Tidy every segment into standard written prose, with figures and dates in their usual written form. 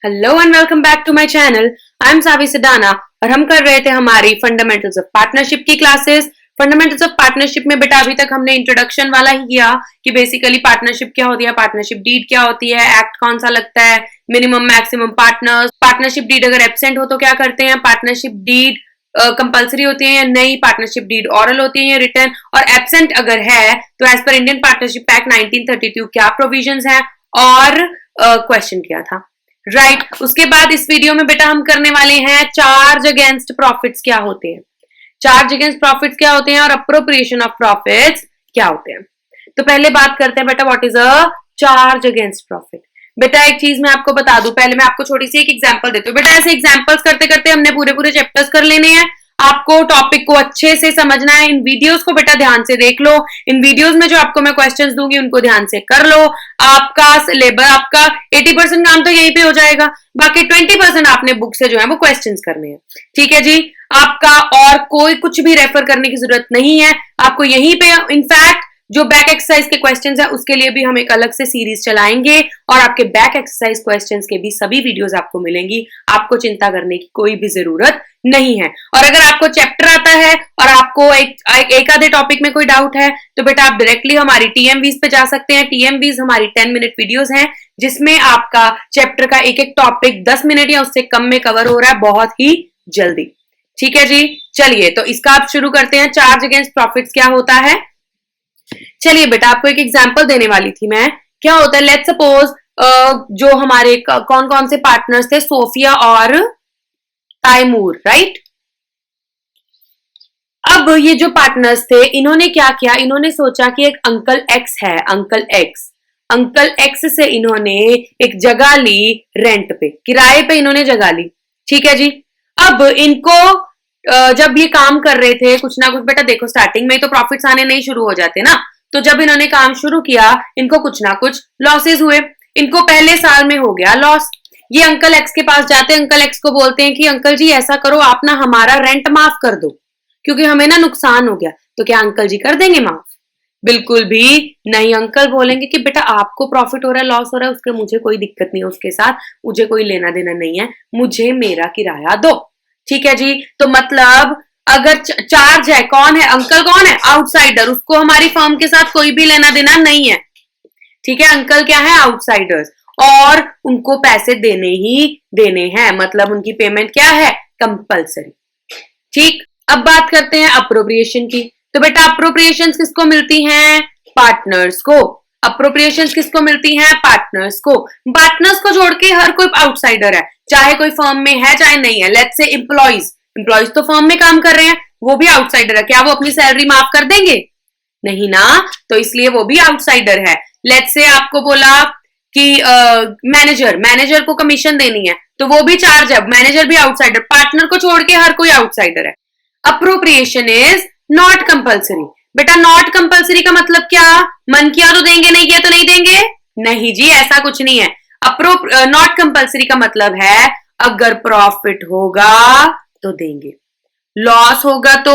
Hello and welcome back to my channel. I am Saavi Sidana और हम कर रहे थे हमारी फंडामेंटल्स ऑफ पार्टनरशिप की क्लासेस। फंडामेंटल्स ऑफ पार्टनरशिप में बेटा अभी तक हमने इंट्रोडक्शन वाला ही किया कि बेसिकली पार्टनरशिप क्या होती है, पार्टनरशिप डीड क्या होती है, एक्ट कौन सा लगता है, minimum maximum partners, partnership deed अगर एब्सेंट हो तो क्या करते हैं, पार्टनरशिप डीड कंपल्सरी होती है या नहीं, पार्टनरशिप डीड ऑरल होती है या रिटर्न, और एब्सेंट अगर है तो as per Indian partnership act 1932 क्या प्रोविजंस हैं और क्वेश्चन क्या था, राइट उसके बाद इस वीडियो में बेटा हम करने वाले हैं चार्ज अगेंस्ट प्रॉफिट्स क्या होते हैं, चार्ज अगेंस्ट प्रॉफिट्स क्या होते हैं और अप्रोप्रिएशन ऑफ प्रॉफिट्स क्या होते हैं। तो पहले बात करते हैं बेटा what is a charge against profit. बेटा एक चीज मैं आपको बता दूं, पहले मैं आपको छोटी सी एक एग्जांपल देती हूँ। बेटा ऐसे एग्जांपल्स करते करते हमने पूरे पूरे चैप्टर्स कर लेने हैं। आपको टॉपिक को अच्छे से समझना है। इन वीडियोस को बेटा ध्यान से देख लो। इन वीडियोस में जो आपको मैं क्वेश्चंस दूंगी उनको ध्यान से कर लो। आपका सिलेबस, आपका 80% काम तो यहीं पे हो जाएगा, बाकी 20% आपने बुक से जो है वो क्वेश्चंस करने हैं। ठीक है जी, आपका और कोई कुछ भी रेफर करने की जरूरत नहीं है। आपको यहीं पे इनफैक्ट जो बैक एक्सरसाइज के क्वेश्चंस है उसके लिए भी हम एक अलग से सीरीज चलाएंगे और आपके बैक एक्सरसाइज क्वेश्चंस के भी सभी वीडियोस आपको मिलेंगी। आपको चिंता करने की कोई भी जरूरत नहीं है। और अगर आपको चैप्टर आता है और आपको एक आधे टॉपिक में कोई डाउट है तो बेटा आप डायरेक्टली हमारी टीएमवीज पे जा सकते हैं। टीएमवीज हमारी 10 मिनट वीडियोस हैं जिसमें आपका चैप्टर का एक एक टॉपिक 10 मिनट या उससे कम में कवर हो रहा है बहुत ही जल्दी। ठीक है जी, चलिए तो इसका आप शुरू करते हैं। चार्ज अगेंस्ट प्रॉफिट्स क्या होता है। चलिए बेटा आपको एक एग्जांपल देने वाली थी मैं। क्या होता है, लेट्स सपोज जो हमारे कौन कौन से पार्टनर्स थे, सोफिया और तैमूर, राइट। अब ये जो पार्टनर्स थे इन्होंने क्या किया, इन्होंने सोचा कि एक अंकल एक्स है, अंकल एक्स से इन्होंने एक जगह ली रेंट पे, किराए पे इन्होंने जगह ली। ठीक है जी, अब इनको जब ये काम कर रहे थे कुछ ना कुछ, बेटा देखो स्टार्टिंग में तो प्रॉफिट्स आने नहीं शुरू हो जाते ना, तो जब इन्होंने काम शुरू किया इनको कुछ ना कुछ लॉसेस हुए। इनको पहले साल में हो गया लॉस। ये अंकल एक्स के पास जाते हैं, अंकल एक्स को बोलते हैं कि अंकल जी ऐसा करो आप ना हमारा रेंट माफ कर दो क्योंकि हमें ना नुकसान हो गया। तो क्या अंकल जी कर देंगे माफ? बिल्कुल भी नहीं। अंकल बोलेंगे कि बेटा आपको प्रॉफिट हो रहा है, लॉस हो रहा है, उसके मुझे कोई दिक्कत नहीं है, उसके साथ मुझे कोई लेना देना नहीं है, मुझे मेरा किराया दो। ठीक है जी, तो मतलब अगर चार्ज है, कौन है अंकल, कौन है आउटसाइडर, उसको हमारी फर्म के साथ कोई भी लेना देना नहीं है। ठीक है, अंकल क्या है आउटसाइडर्स और उनको पैसे देने ही देने हैं, मतलब उनकी पेमेंट क्या है कंपलसरी। ठीक, अब बात करते हैं अप्रोप्रिएशन की। तो बेटा अप्रोप्रिएशंस किसको मिलती हैं, पार्टनर्स को। अप्रोप्रिएशंस किसको मिलती हैं, पार्टनर्स को। पार्टनर्स को छोड़ के हर कोई आउटसाइडर है, चाहे कोई फर्म में है चाहे नहीं है। लेट्स से एम्प्लॉइज तो फर्म में काम कर रहे हैं, वो भी आउटसाइडर है, क्या वो अपनी सैलरी माफ कर देंगे? नहीं ना, तो इसलिए वो भी आउटसाइडर है। लेट्स से आपको बोला कि मैनेजर को कमीशन देनी है तो वो भी चार्ज है, मैनेजर भी आउटसाइडर, पार्टनर को छोड़ के हर कोई आउटसाइडर है। Appropriation is not compulsory. बेटा नॉट कंपल्सरी का मतलब क्या, मन किया तो देंगे, नहीं किया तो नहीं देंगे? नहीं जी, ऐसा कुछ नहीं है। नॉट कंपल्सरी का मतलब है अगर प्रॉफिट होगा तो देंगे, लॉस होगा तो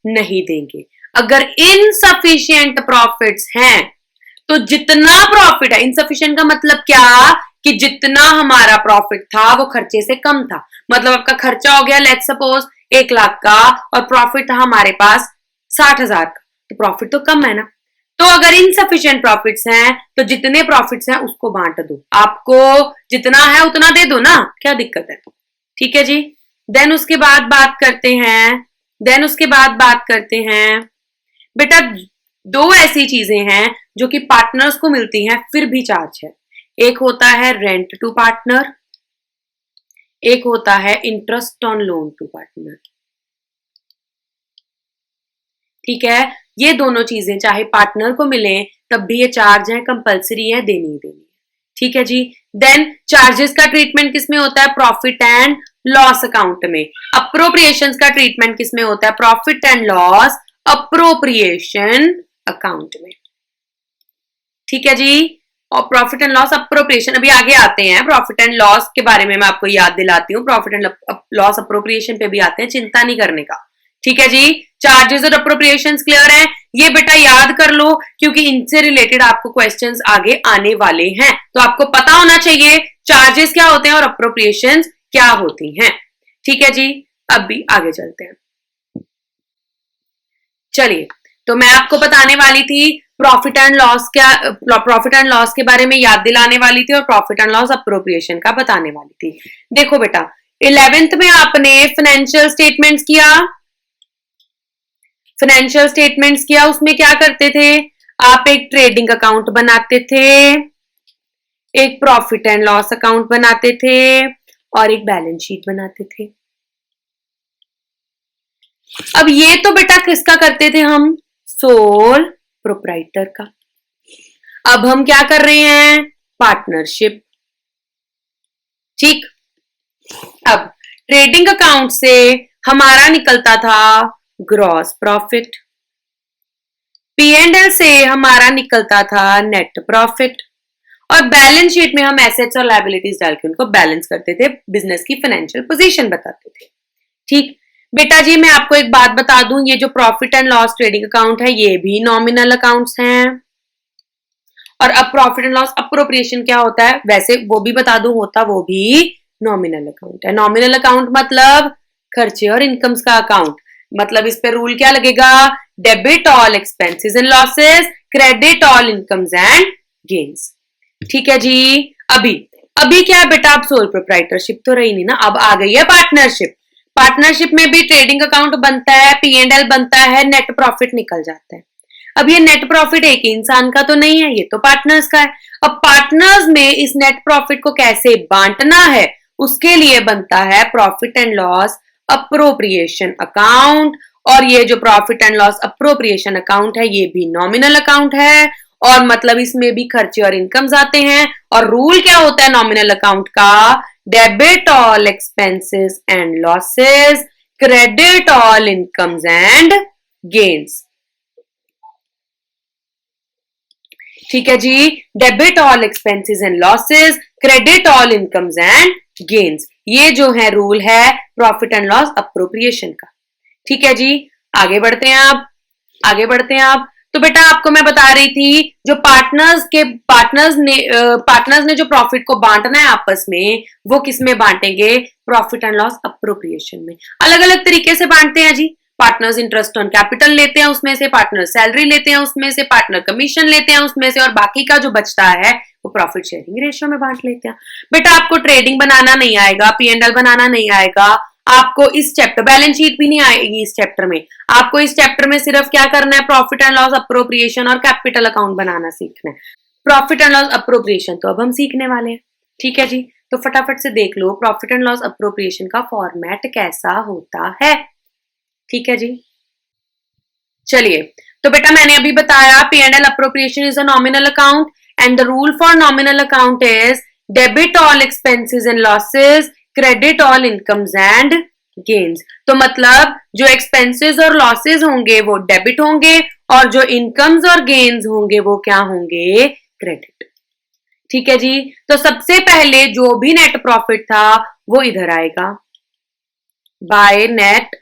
नहीं देंगे। अगर इनसफिशिएंट प्रॉफिट्स हैं तो जितना प्रॉफिट है, इनसफिशिएंट का मतलब क्या कि जितना हमारा प्रॉफिट था वो खर्चे से कम था। मतलब आपका खर्चा हो गया लेट्स सपोज 1 लाख का और प्रॉफिट था हमारे पास 60,000 का, तो प्रॉफिट तो कम है ना। तो अगर इनसफिशिएंट प्रॉफिट्स हैं तो जितने प्रॉफिट्स हैं उसको बांट दो, आपको जितना है उतना दे दो ना, क्या दिक्कत है। ठीक है जी, देन उसके बाद बात करते हैं बेटा 2 ऐसी चीजें हैं जो कि पार्टनर्स को मिलती हैं फिर भी चार्ज है। एक होता है रेंट टू पार्टनर, एक होता है interest on loan to partner. ठीक है, ये दोनों चीजें चाहे पार्टनर को मिले तब भी ये चार्ज है, कंपलसरी है, देनी ही देनी है। ठीक है जी, देन चार्जेस का ट्रीटमेंट किसमें होता है, प्रॉफिट एंड लॉस अकाउंट में। अप्रोप्रिएशंस का ट्रीटमेंट किसमें होता है, profit and loss appropriation account में। ठीक है जी, और प्रॉफिट एंड लॉस अप्रोप्रिएशन अभी आगे आते हैं, प्रॉफिट एंड लॉस के बारे में मैं आपको याद दिलाती हूँ, प्रॉफिट एंड लॉस अप्रोप्रिएशन पे भी आते हैं, चिंता नहीं करने का। ठीक है जी, चार्जेस और अप्रोप्रिएशंस क्लियर है, ये बेटा याद कर लो क्योंकि इनसे रिलेटेड आपको क्वेश्चंस आगे आने वाले हैं। तो आपको पता होना चाहिए चार्जेस क्या होते हैं और अप्रोप्रिएशन क्या होती हैं। ठीक है जी, अब भी आगे चलते हैं। चलिए, तो मैं आपको बताने वाली थी प्रॉफिट एंड लॉस क्या, प्रॉफिट एंड लॉस के बारे में याद दिलाने वाली थी और प्रॉफिट एंड लॉस अप्रोप्रिएशन का बताने वाली थी। देखो बेटा, 11th में आपने फाइनेंशियल स्टेटमेंट्स किया, फाइनेंशियल स्टेटमेंट्स किया, उसमें क्या करते थे आप, एक ट्रेडिंग अकाउंट बनाते थे, एक प्रॉफिट एंड लॉस अकाउंट बनाते थे और एक बैलेंस शीट बनाते थे। अब ये तो बेटा किसका करते थे हम, सोल प्रोप्राइटर का। अब हम क्या कर रहे हैं, पार्टनरशिप। ठीक, अब ट्रेडिंग अकाउंट से हमारा निकलता था ग्रॉस प्रॉफिट, P&L से हमारा निकलता था नेट प्रॉफिट, और बैलेंस शीट में हम एसेट्स और लायबिलिटीज डाल के उनको बैलेंस करते थे, बिजनेस की फाइनेंशियल पोजीशन बताते थे। ठीक बेटा जी, मैं आपको एक बात बता दूं, ये जो profit and loss trading account है ये भी नॉमिनल अकाउंट्स हैं, और अब प्रॉफिट एंड लॉस अप्रोप्रिएशन क्या होता है, वैसे वो भी बता दूं, होता वो भी नॉमिनल अकाउंट है। नॉमिनल अकाउंट मतलब खर्चे और इनकम्स का अकाउंट, मतलब इस पे रूल क्या लगेगा, debit all expenses and losses, credit all incomes and gains. ठीक है जी, अभी अभी क्या है बेटा, अब सोल प्रोप्राइटरशिप तो रही नहीं ना, अब आ गई है पार्टनरशिप। पार्टनरशिप में भी ट्रेडिंग अकाउंट बनता है, P&L बनता है, नेट प्रॉफिट निकल जाता है। अब ये नेट प्रॉफिट एक इंसान का तो नहीं है, ये तो पार्टनर्स का है। अब पार्टनर्स में इस नेट प्रॉफिट को कैसे बांटना है, उसके लिए बनता है profit and loss appropriation account, और ये जो profit and loss appropriation account है ये भी नॉमिनल अकाउंट है, और मतलब इसमें भी खर्चे और इनकम्स आते हैं। और रूल क्या होता है नॉमिनल अकाउंट का, debit all expenses and losses, credit all incomes and gains. ठीक है जी, debit all expenses and losses, credit all incomes and gains, ये जो है रूल है प्रॉफिट एंड लॉस अप्रोप्रिएशन का। ठीक है जी, आगे बढ़ते हैं आप, आगे बढ़ते हैं आप। तो बेटा आपको मैं बता रही थी, जो पार्टनर्स ने जो प्रॉफिट को बांटना है आपस में, वो किस में बांटेंगे, प्रॉफिट एंड लॉस अप्रोप्रिएशन में। अलग अलग तरीके से बांटते हैं जी, पार्टनर्स इंटरेस्ट ऑन कैपिटल लेते हैं उसमें से, पार्टनर सैलरी लेते हैं उसमें से, पार्टनर कमीशन लेते हैं उसमें से, और बाकी का जो बचता है वो प्रॉफिट शेयरिंग रेशियो में बांट लेते हैं। बेटा आपको ट्रेडिंग बनाना नहीं आएगा, P&L बनाना नहीं आएगा, आपको इस चैप्टर, बैलेंस शीट भी नहीं आएगी इस चैप्टर में, आपको इस चैप्टर में सिर्फ क्या करना है, प्रॉफिट एंड लॉस अप्रोप्रिएशन और कैपिटल अकाउंट बनाना सीखना है। प्रॉफिट एंड लॉस अप्रोप्रिएशन तो अब हम सीखने वाले हैं। ठीक है जी, तो फटाफट से देख लो प्रॉफिट एंड लॉस अप्रोप्रिएशन का फॉर्मेट कैसा होता है। ठीक है जी, चलिए, तो बेटा मैंने अभी बताया P&L appropriation is a nominal account, and the rule for nominal account is debit all expenses and losses, credit all incomes and gains. तो मतलब जो एक्सपेंसेस और लॉसेस होंगे वो डेबिट होंगे, और जो इनकम्स और गेन्स होंगे वो क्या होंगे, क्रेडिट। ठीक है जी, तो सबसे पहले जो भी नेट प्रॉफिट था वो इधर आएगा, बाय नेट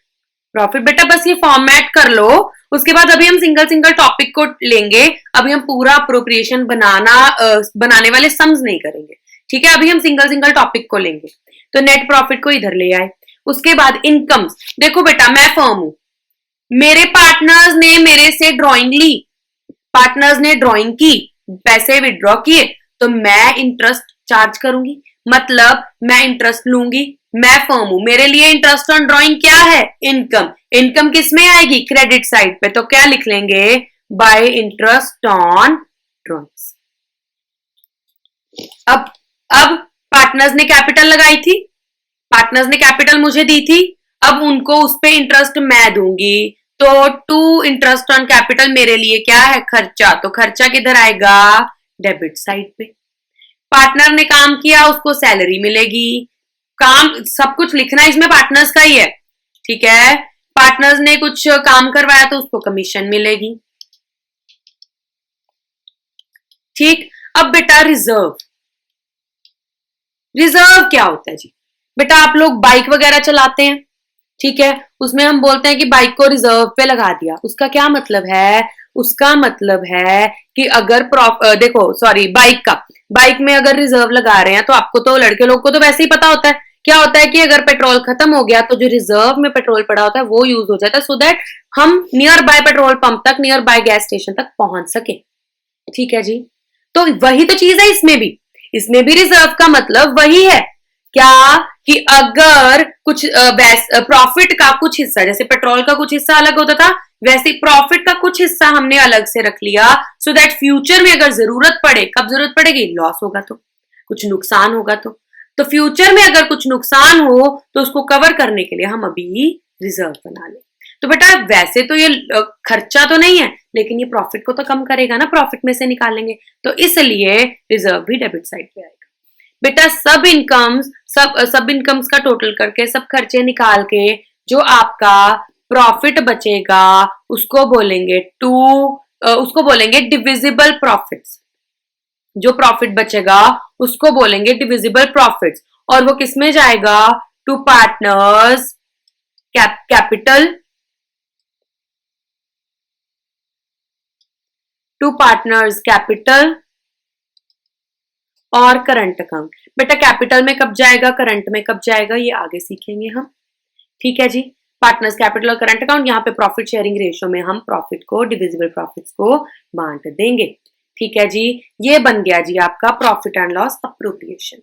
प्रॉफिट। बेटा बस ये फॉर्मेट कर लो, उसके बाद अभी हम सिंगल सिंगल टॉपिक को लेंगे, अभी हम पूरा अप्रोप्रिएशन बनाने वाले सम्स नहीं करेंगे। ठीक है, अभी हम सिंगल सिंगल टॉपिक को लेंगे। तो नेट प्रॉफिट को इधर ले आए, उसके बाद इनकम्स। देखो बेटा मैं फर्म हूं, मेरे पार्टनर्स ने मेरे से ड्रॉइंग ली, पार्टनर्स ने ड्रॉइंग की, पैसे विड्रॉ किए, तो मैं इंटरेस्ट चार्ज करूंगी, मतलब मैं इंटरेस्ट लूंगी। मैं फर्म हूं, मेरे लिए इंटरेस्ट ऑन ड्रॉइंग क्या है, इनकम। इनकम किस में आएगी, क्रेडिट साइड पे, तो क्या लिख लेंगे, बाय इंटरेस्ट ऑन ड्रॉइंग्स। अब पार्टनर्स ने कैपिटल लगाई थी, पार्टनर्स ने कैपिटल मुझे दी थी, अब उनको उस पे इंटरेस्ट मैं दूंगी, तो टू इंटरेस्ट ऑन कैपिटल मेरे लिए क्या है, खर्चा, तो खर्चा किधर आएगा, डेबिट साइड पे। पार्टनर ने काम किया, उसको सैलरी मिलेगी, काम सब कुछ लिखना इसमें पार्टनर्स का ही है। ठीक है, पार्टनर्स ने कुछ काम करवाया तो उसको कमीशन मिलेगी। ठीक, अब बेटा रिजर्व, रिजर्व क्या होता है जी, बेटा आप लोग बाइक वगैरह चलाते हैं, ठीक है, उसमें हम बोलते हैं कि बाइक को रिजर्व पे लगा दिया। उसका क्या मतलब है, उसका मतलब है कि अगर देखो सॉरी बाइक का, बाइक में अगर रिजर्व लगा रहे हैं तो आपको तो लड़के लोग को तो वैसे ही पता होता है क्या होता है कि अगर पेट्रोल खत्म हो गया तो जो रिजर्व में पेट्रोल पड़ा होता है वो यूज हो जाता है, सो दैट हम नियर बाय पेट्रोल पंप तक, नियर बाय गैस स्टेशन तक पहुंच सके। ठीक है जी, तो वही तो चीज है इसमें भी रिजर्व का मतलब वही है क्या कि अगर कुछ प्रॉफिट का कुछ हिस्सा, जैसे पेट्रोल का कुछ हिस्सा अलग होता था, वैसे प्रॉफिट का कुछ हिस्सा हमने अलग से रख लिया, सो दैट फ्यूचर में अगर जरूरत पड़े, कब जरूरत पड़ेगी, लॉस होगा तो, कुछ नुकसान होगा तो फ्यूचर में अगर कुछ नुकसान हो तो उसको कवर करने के लिए हम अभी रिजर्व बना ले। तो बेटा वैसे तो ये खर्चा तो नहीं है, लेकिन ये प्रॉफिट को तो कम करेगा ना, प्रॉफिट में से निकालेंगे, तो इसलिए रिजर्व भी डेबिट साइड पे आएगा। बेटा सब इनकम्स का टोटल करके, सब खर्चे निकाल के जो आपका प्रॉफिट बचेगा उसको बोलेंगे डिविजिबल प्रॉफिट्स। जो प्रॉफिट बचेगा उसको बोलेंगे डिविजिबल प्रॉफिट्स, और वो किस में जाएगा, टू पार्टनर्स कैपिटल, और करंट अकाउंट। बेटा कैपिटल में कब जाएगा, करंट में कब जाएगा, ये आगे सीखेंगे हम। ठीक है जी, पार्टनर्स कैपिटल और करंट अकाउंट, यहाँ पे प्रॉफिट शेयरिंग रेशियो में हम प्रॉफिट को, डिविजिबल प्रॉफिट्स को बांट देंगे। ठीक है जी, ये बन गया जी आपका प्रॉफिट एंड लॉस अप्रोप्रिएशन।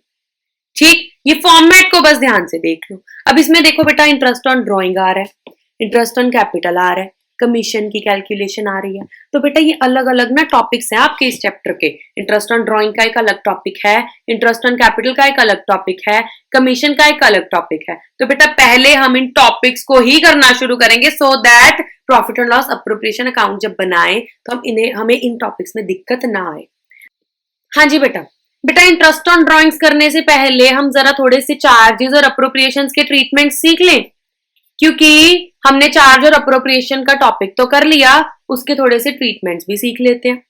ठीक, ये फॉर्मेट को बस ध्यान से देख लो। अब इसमें देखो बेटा, इंटरेस्ट ऑन ड्रॉइंग आ रहा है, इंटरेस्ट ऑन कैपिटल आ रहा है, कमीशन की कैलकुलेशन आ रही है। तो बेटा ये अलग अलग ना टॉपिक्स हैं आपके इस चैप्टर के। इंटरेस्ट ऑन ड्रॉइंग का एक अलग टॉपिक है, इंटरेस्ट ऑन कैपिटल का एक अलग टॉपिक है, कमीशन का एक अलग टॉपिक है। तो बेटा पहले हम इन टॉपिक्स को ही करना शुरू करेंगे, so that profit and loss appropriation account जब बनाए तो हमें इन टॉपिक्स में दिक्कत ना आए। हाँ जी बेटा इंटरेस्ट ऑन ड्रॉइंग्स करने से पहले हम जरा थोड़े से चार्जेस और अप्रोप्रिएशन के ट्रीटमेंट सीख लें, क्योंकि हमने चार्ज और अप्रोप्रिएशन का टॉपिक तो कर लिया, उसके थोड़े से ट्रीटमेंट्स भी सीख लेते हैं।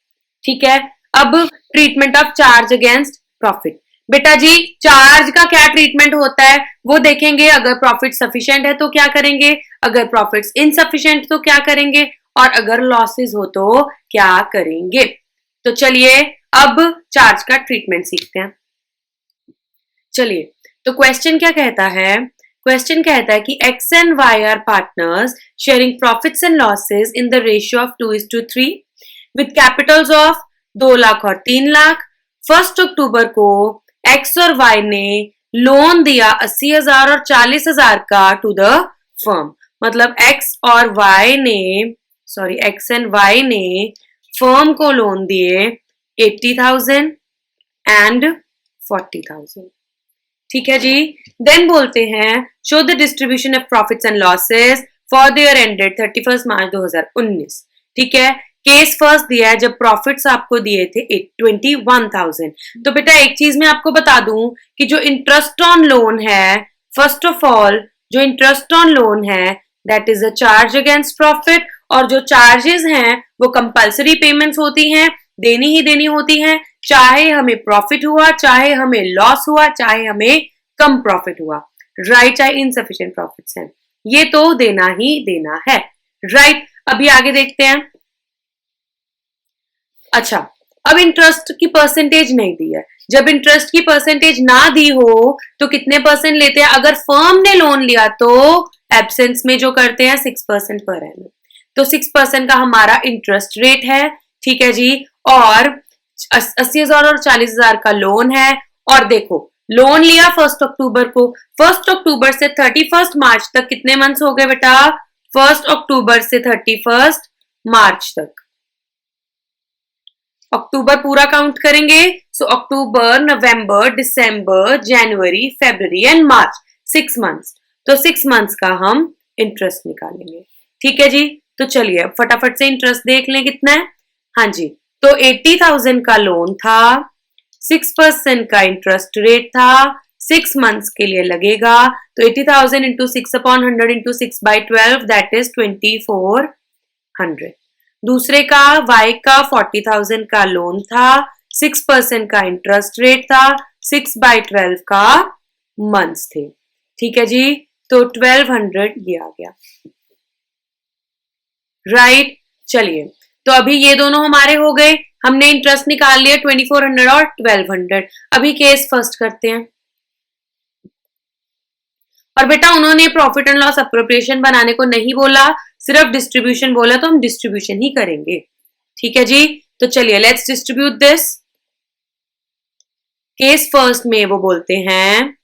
ठीक है, अब treatment of charge against profit. बेटा जी चार्ज का क्या ट्रीटमेंट होता है वो देखेंगे। अगर प्रॉफिट सफिशिएंट है तो क्या करेंगे, अगर प्रॉफिट्स इनसफिशिएंट तो क्या करेंगे, और अगर लॉसेस हो तो क्या करेंगे। तो चलिए अब चार्ज का ट्रीटमेंट सीखते हैं। चलिए, तो क्वेश्चन क्या कहता है, क्वेश्चन कहता है कि X and Y are partners sharing profits and losses in the ratio of 2:3 with capitals of 2 lakh और 3 लाख। 1 अक्टूबर को एक्स और वाई ने लोन दिया 80,000 और 40,000 का टू द फर्म। मतलब एक्स एंड वाई ने फर्म को लोन दिए 80,000 एंड 40,000। ठीक है जी, देन बोलते हैं show the distribution of profits and losses for the year ended 31 मार्च 2019। ठीक है, केस फर्स्ट दिया है जब प्रॉफिट्स आपको दिए थे 21,000। तो बेटा एक चीज मैं आपको बता दूं कि जो इंटरेस्ट ऑन लोन है, फर्स्ट ऑफ ऑल जो इंटरेस्ट ऑन लोन है that is a charge against profit, और जो चार्जेस हैं वो कंपल्सरी पेमेंट्स होती हैं, देनी ही देनी होती हैं, चाहे हमें प्रॉफिट हुआ, चाहे हमें लॉस हुआ, चाहे हमें कम प्रॉफिट हुआ, राइट, चाहे इनसफिशिएंट प्रॉफिट्स हैं, ये तो देना ही देना है, राइट। अभी आगे देखते हैं। अच्छा, अब इंटरेस्ट की परसेंटेज नहीं दी है। जब इंटरेस्ट की परसेंटेज ना दी हो तो कितने परसेंट लेते हैं, अगर फर्म ने लोन लिया तो एब्सेंस में जो करते हैं 6% पर एनम, तो 6% का हमारा इंटरेस्ट रेट है। ठीक है जी, और 80,000 और 40,000 का लोन है, और देखो लोन लिया 1 अक्टूबर को, 1 अक्टूबर से 31 मार्च तक कितने मंथ्स हो गए बेटा, 1 अक्टूबर से 31 मार्च तक, अक्टूबर पूरा काउंट करेंगे। सो अक्टूबर, नवंबर, दिसंबर, जनवरी, फरवरी एंड मार्च, 6 मंथ्स। तो 6 मंथ्स का हम इंटरेस्ट निकालेंगे। ठीक है जी, तो चलिए फटाफट से इंटरेस्ट देख लें कितना है। हाँ जी, तो 80,000 का लोन था, 6% का इंटरेस्ट रेट था, 6 मंथ्स के लिए लगेगा, तो 80,000 इंटू 6/100 इंटू 6/12 दैट इज 2400। दूसरे का वाई का 40,000 का लोन था, 6% का इंटरेस्ट रेट था, 6/12 का मंथ्स थे। ठीक है जी, तो 1200 ये आ गया, राइट। चलिए, तो अभी ये दोनों हमारे हो गए। हमने इंटरेस्ट निकाल लिया 2400 और 1200। अभी केस फर्स्ट करते हैं। और बेटा उन्होंने प्रॉफिट एंड लॉस अप्रोप्रिएशन बनाने को नहीं बोला, सिर्फ डिस्ट्रीब्यूशन बोला, तो हम डिस्ट्रीब्यूशन ही करेंगे। ठीक है जी, तो चलिए let's distribute this. Case first में वो बोलते हैं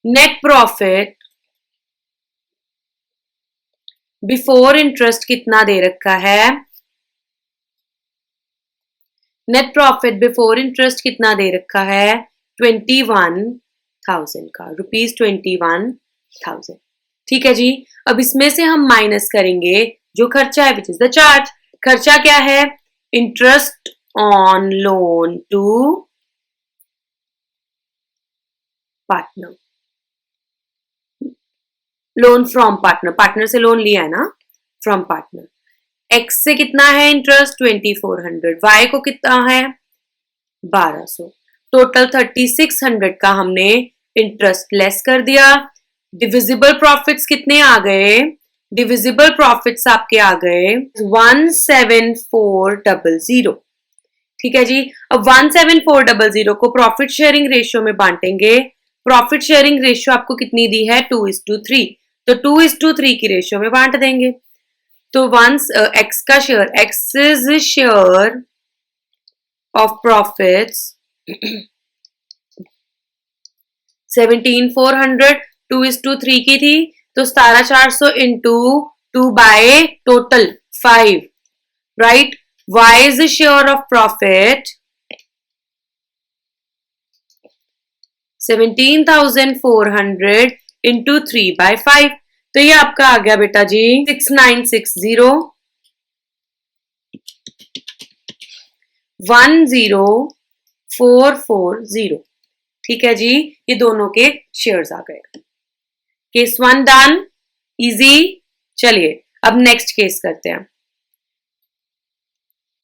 नेट प्रॉफिट बिफोर इंटरेस्ट कितना दे रखा है, नेट प्रॉफिट बिफोर इंटरेस्ट कितना दे रखा है, 21,000 का, ₹21,000। ठीक है जी, अब इसमें से हम माइनस करेंगे जो खर्चा है, विच इज द चार्ज। खर्चा क्या है, interest on loan to partner, loan from partner, partner से लोन लिया है ना, फ्रॉम पार्टनर। एक्स से कितना है इंटरेस्ट, 2400, वाई को कितना है 1200, टोटल 3600 का हमने इंटरेस्ट लेस कर दिया। डिविजिबल प्रॉफिट्स कितने आ गए, डिविजिबल प्रॉफिट्स आपके आ गए 17400। ठीक है जी, अब 17400 को प्रॉफिट शेयरिंग रेशियो में बांटेंगे। प्रॉफिट शेयरिंग रेशियो आपको कितनी दी है, 2:3, तो 2:3 की रेशियो में बांट देंगे। तो वंस एक्स का share, x is share of profits 17,400, 2:3 की थी, तो 17,400 into 2 total 5, right. Y is the share of profit 17,400 into 3/5, तो ये आपका आ गया बेटा जी 6960 10440। ठीक है जी, ये दोनों के शेयर्स आ गए। Case 1 done, easy. चलिए अब नेक्स्ट केस करते हैं।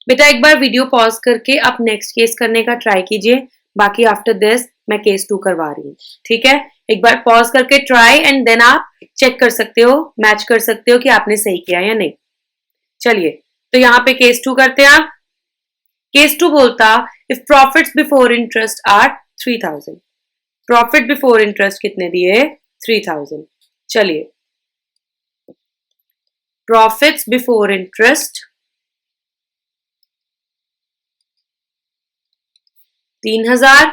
बेटा एक बार वीडियो पॉज करके आप नेक्स्ट केस करने का ट्राई कीजिए, बाकी आफ्टर दिस मैं केस 2 करवा रही हूँ। ठीक है, एक बार पॉज करके ट्राई एंड देन आप चेक कर सकते हो, मैच कर सकते हो कि आपने सही किया या नहीं। चलिए तो यहाँ पे केस 2 करते हैं आप। केस 2 बोलता if profits before interest are 3000, profit before interest कितने दिए 3000। चलिए प्रॉफिट्स बिफोर इंटरेस्ट 3000।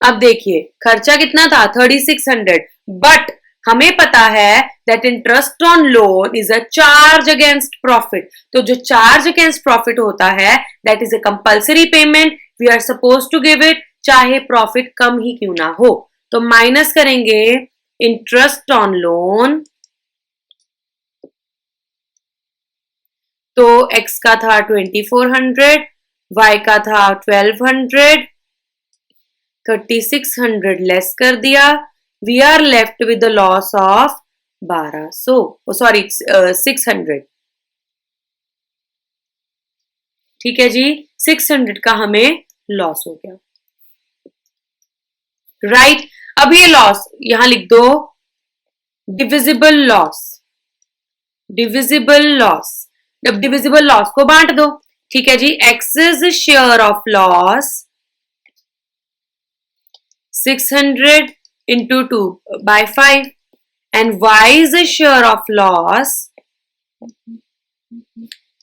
अब देखिए खर्चा कितना था 3600, बट हमें पता है that interest on loan is a charge against profit. तो जो चार्ज अगेंस्ट प्रॉफिट होता है that is a compulsory payment, we are suppose to give it, चाहे प्रॉफिट कम ही क्यों ना हो। तो माइनस करेंगे इंटरेस्ट ऑन लोन, तो x का था 2400, y का था 1200, 3600 लेस कर दिया, we are left with the loss of 1200, sorry 600। ठीक है जी, 600 का हमें लॉस हो गया, राइट। अब ये लॉस यहां लिख दो, डिविजिबल लॉस, डिविजिबल लॉस, अब डिविजिबल लॉस को बांट दो। ठीक है जी, x is share of loss 600 into 2/5 and y is a share of loss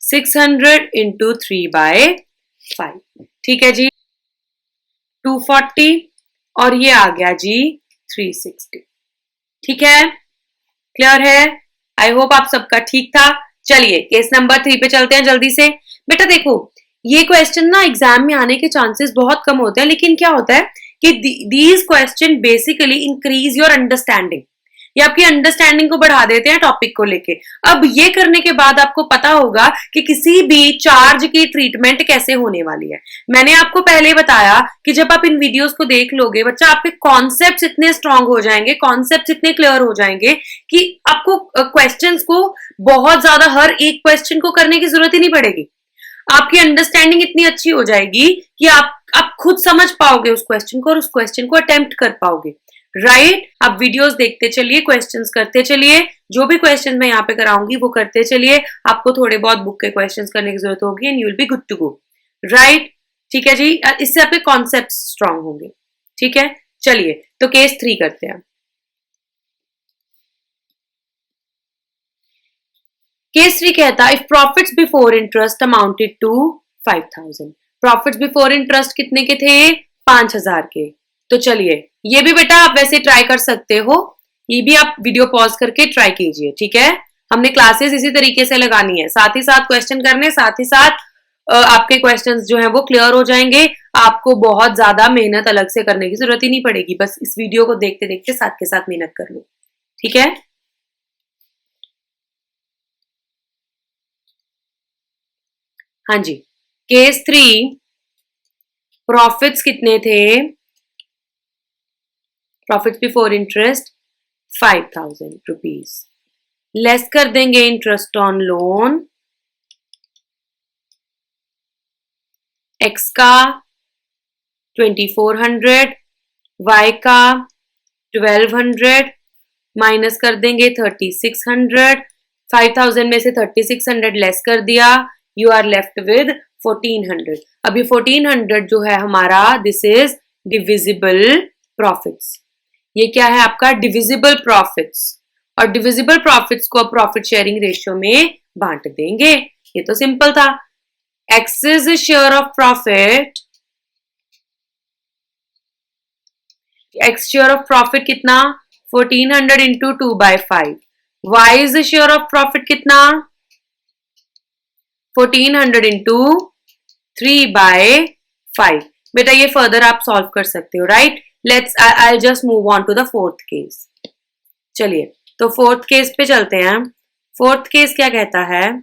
600 into 3/5। ठीक है जी, 240 और ये आ गया जी 360। ठीक है, क्लियर है, आई होप आप सबका ठीक था। चलिए केस नंबर 3 पे चलते हैं जल्दी से। बेटा देखो ये क्वेश्चन ना एग्जाम में आने के चांसेस बहुत कम होते हैं, लेकिन क्या होता है कि these question basically increase your understanding, ये आपकी अंडरस्टैंडिंग को बढ़ा देते हैं टॉपिक को लेके। अब ये करने के बाद आपको पता होगा कि किसी भी चार्ज की ट्रीटमेंट कैसे होने वाली है। मैंने आपको पहले बताया कि जब आप इन वीडियोस को देख लोगे बच्चा, आपके कॉन्सेप्ट्स इतने स्ट्रांग हो जाएंगे, कॉन्सेप्ट्स इतने क्लियर हो जाएंगे कि आपको क्वेश्चंस को बहुत ज्यादा हर एक क्वेश्चन को करने की जरूरत ही नहीं पड़ेगी। आपकी अंडरस्टैंडिंग इतनी अच्छी हो जाएगी कि आप खुद समझ पाओगे उस क्वेश्चन को और उस क्वेश्चन को अटेम्प्ट कर पाओगे। राइट आप वीडियोस देखते चलिए, क्वेश्चंस करते चलिए, जो भी क्वेश्चंस मैं यहाँ पे कराऊंगी वो करते चलिए, आपको थोड़े बहुत बुक के क्वेश्चंस करने की जरूरत होगी and you will be good to go. Right ठीक है जी, इससे आपके कॉन्सेप्ट स्ट्रांग होंगे। ठीक है चलिए, तो केस 3 करते हैं। केस 3 कहता है if profits before interest amounted to 5000, profits before interest कितने के थे? 5000 के। तो चलिए ये भी बेटा आप वैसे ट्राई कर सकते हो, ये भी आप वीडियो पॉज करके ट्राई कीजिए। ठीक है, हमने क्लासेस इसी तरीके से लगानी है, साथ ही साथ क्वेश्चन करने, साथ ही साथ आपके क्वेश्चंस जो हैं वो क्लियर हो जाएंगे। आपको बहुत ज्यादा मेहनत अलग से करने की जरूरत ही नहीं पड़ेगी, बस इस वीडियो को देखते देखते साथ के साथ मेहनत कर लो। ठीक है, हाँ जी, केस 3 प्रॉफिट्स कितने थे? Profits before interest 5000 rupees, less कर देंगे इंटरेस्ट ऑन लोन, एक्स का 2400, वाई का 1200, माइनस कर देंगे 3600, 5000 में से 3600 लेस कर दिया, यू आर लेफ्ट विद 1400। अब ये 1400 जो है हमारा, दिस इज डिविजिबल प्रॉफिट्स। ये क्या है आपका? Divisible profits. और डिविजिबल प्रॉफिट्स को प्रॉफिट शेयरिंग रेशियो में बांट देंगे। ये तो सिंपल था। X is share of profit, X share of profit कितना? 1400 into 2/5। Y is share of profit कितना? 1400 इंटू 3/5। बेटा ये फर्दर आप सॉल्व कर सकते हो। Right, let's I just move on to the fourth case. चलिए तो फोर्थ केस पे चलते हैं। फोर्थ केस क्या कहता है?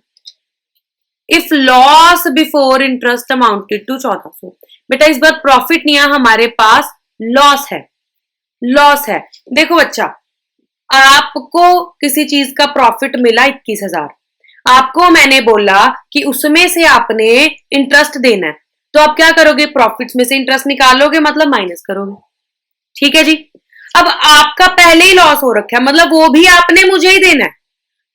If loss before interest amounted to 1400। बेटा इस बार प्रॉफिट नहीं है हमारे पास, लॉस है। लॉस है, देखो बच्चा, आपको किसी चीज का प्रॉफिट मिला 21,000, आपको मैंने बोला कि उसमें से आपने इंटरेस्ट देना है, तो आप क्या करोगे? प्रॉफिट्स में से इंटरेस्ट निकालोगे, मतलब माइनस करोगे। ठीक है जी, अब आपका पहले ही लॉस हो रखा है, मतलब वो भी आपने मुझे ही देना है।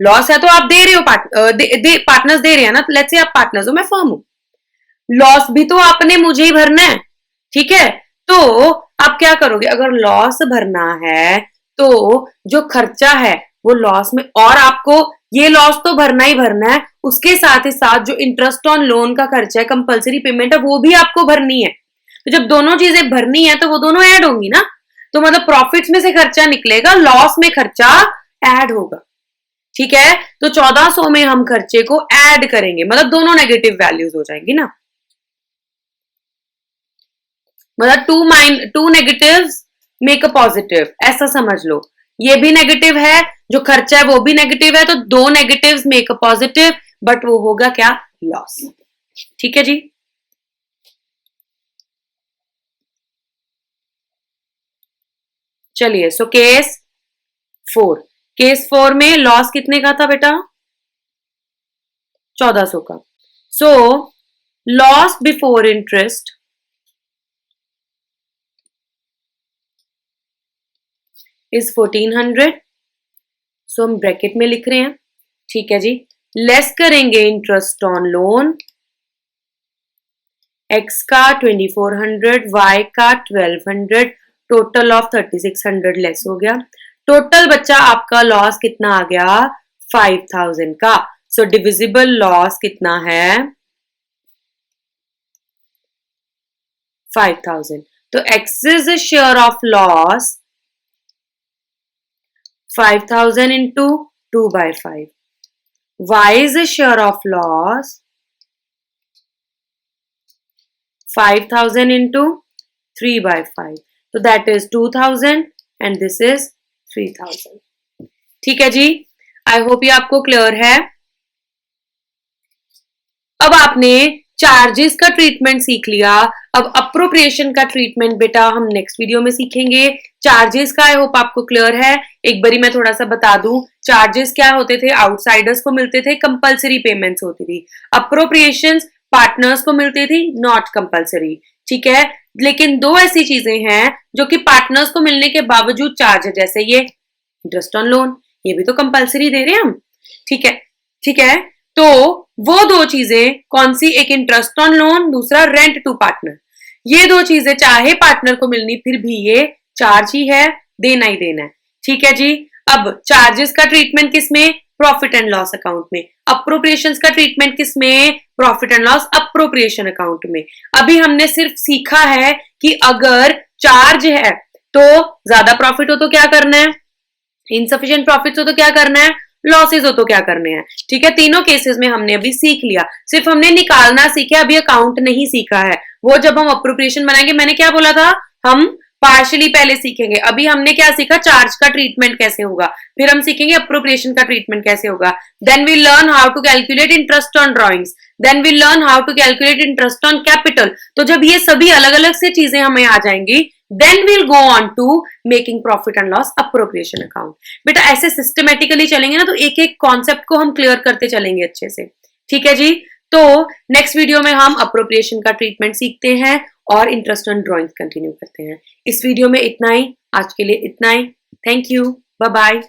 लॉस है तो आप दे रहे हो, पार्टनर्स दे रहे हैं ना, लेट्स से आप पार्टनर्स हो, मैं फर्म हूं, लॉस भी तो आपने मुझे ही भरना है। ठीक है, तो आप क्या करोगे? अगर लॉस भरना है तो जो खर्चा है वो लॉस में, और आपको ये लॉस तो भरना ही भरना है, उसके साथ ही साथ जो इंटरेस्ट ऑन लोन का खर्चा है, कंपलसरी पेमेंट है, वो भी आपको भरनी है। तो जब दोनों चीजें भरनी है तो वो दोनों ऐड होंगी ना, तो मतलब प्रॉफिट्स में से खर्चा निकलेगा, लॉस में खर्चा ऐड होगा। ठीक है, तो 1400 में हम खर्चे को ऐड करेंगे, मतलब दोनों नेगेटिव वैल्यूज हो जाएंगी ना, मतलब two negatives make a positive, ऐसा समझ लो। ये भी नेगेटिव है, जो खर्चा है वो भी नेगेटिव है, तो दो negatives make a positive, but वो होगा क्या? लॉस। ठीक है जी, चलिए सो केस 4। केस 4 में लॉस कितने का था बेटा? 1400 का। So loss before interest is 1400, सो हम ब्रैकेट में लिख रहे हैं। ठीक है जी, लेस करेंगे इंटरेस्ट ऑन लोन, एक्स का 2400, वाई का 1200, टोटल ऑफ 3600 लेस हो गया। टोटल बच्चा आपका लॉस कितना आ गया? 5000 का। सो डिविजिबल लॉस कितना है? 5000। तो x is share of loss 5000 into 2/5। Y is a share of loss 5000 into 3/5, so that is 2000 and this is 3000। ठीक है जी, आई होप ये आपको क्लियर है। अब आपने चार्जेस का ट्रीटमेंट सीख लिया, अब अप्रोप्रिएशन का ट्रीटमेंट बेटा हम नेक्स्ट वीडियो में सीखेंगे। चार्जेस का आई होप आपको क्लियर है। एक बारी मैं थोड़ा सा बता दूं, चार्जेस क्या होते थे? आउटसाइडर्स को मिलते थे, कंपलसरी पेमेंट्स होती थी। अप्रोप्रिएशन पार्टनर्स को मिलती थी, नॉट कंपलसरी। ठीक है। लेकिन दो ऐसी चीजें हैं जो कि पार्टनर्स को मिलने के बावजूद चार्ज है, जैसे ये इंटरेस्ट ऑन लोन, ये भी तो कंपलसरी दे रहे हैं हम, ठीक है। ठीक है, तो वो दो चीजें कौन सी, एक इंटरेस्ट ऑन लोन, दूसरा रेंट टू पार्टनर। ये दो चीजें चाहे पार्टनर को मिलनी, फिर भी ये चार्ज ही है, देना ही देना है, ठीक है जी। अब चार्जेस का ट्रीटमेंट किसमें, प्रॉफिट एंड लॉस अकाउंट में। अप्रोप्रिएशंस का ट्रीटमेंट किसमें, profit and loss appropriation account में। अभी हमने सिर्फ सीखा है कि अगर चार्ज है तो ज्यादा प्रॉफिट हो तो क्या करना है, इनसफिशिएंट प्रॉफिट हो तो क्या करना है, लॉसेस हो तो क्या करने हैं, ठीक है। तीनों केसेस में हमने अभी सीख लिया, सिर्फ हमने निकालना सीखा, अभी अकाउंट नहीं सीखा है। वो जब हम अप्रोप्रिएशन बनाएंगे, मैंने क्या बोला था, हम पार्शियली पहले सीखेंगे। अभी हमने क्या सीखा, चार्ज का ट्रीटमेंट कैसे होगा, फिर हम सीखेंगे अप्रोप्रिएशन का ट्रीटमेंट कैसे होगा। Then we learn how to calculate interest on drawings, then we learn how to calculate interest on capital. तो जब ये सभी अलग अलग से चीजें हमें आ जाएंगी, then will go on to making profit and loss appropriation account. बेटा ऐसे सिस्टमेटिकली चलेंगे ना, तो एक एक कॉन्सेप्ट को हम क्लियर करते चलेंगे अच्छे से, ठीक है जी। तो नेक्स्ट वीडियो में हम अप्रोप्रिएशन का ट्रीटमेंट सीखते हैं और इंटरेस्ट ऑन ड्रॉइंग कंटिन्यू करते हैं। इस वीडियो में इतना ही, आज के लिए इतना ही। Thank you, bye bye.